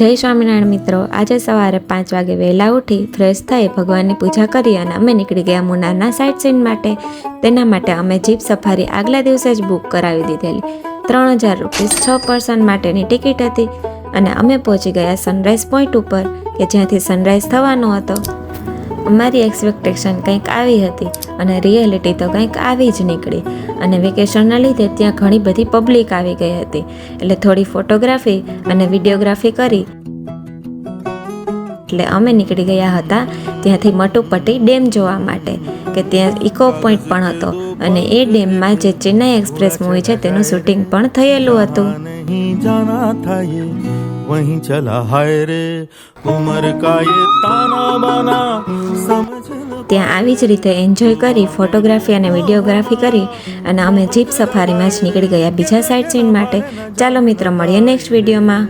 જય સ્વામિનારાયણ મિત્રો, આજે સવારે 5 વાગે વહેલા ઉઠી ફ્રેશ થઈ ભગવાનની પૂજા કરી અને અમે નીકળી ગયા મુન્નારના સાઇટ સીન માટે. તેના માટે અમે જીપ સફારી આગલા દિવસે જ બુક કરાવી દીધેલી. 3000 રૂપીસ 6 પર્સન માટેની ટિકિટ હતી અને અમે પહોંચી ગયા સનરાઈઝ પોઈન્ટ ઉપર કે જ્યાંથી સનરાઈઝ થવાનો હતો. અમારી એક્સપેક્ટેશન કંઈક આવી હતી અને રિયાલિટી તો કંઈક આવી જ નીકળી. અને વેકેશનના લીધે ત્યાં ઘણી બધી પબ્લિક આવી ગઈ હતી, એટલે થોડી ફોટોગ્રાફી અને વિડીયોગ્રાફી કરી એટલે અમે નીકળી ગયા હતા ત્યાંથી મટુપટ્ટી ડેમ જોવા માટે, કે ત્યાં ઇકો પોઈન્ટ પણ હતો અને એ ડેમમાં જે ચેન્નાઈ એક્સપ્રેસ મૂવી છે તેનું શૂટિંગ પણ થયેલું હતું. वहीं चला हाय रे उमर का ये ताना बाना समझ. ત્યાં આવી જ રીતે એન્જોય કરી, ફોટોગ્રાફી અને વિડીયોગ્રાફી કરી અને અમે જીપ સફારીમાં જ નીકળી ગયા બીજા સાઇટ સીન માટે. ચાલો મિત્રો, મળીએ નેક્સ્ટ વિડીયોમાં.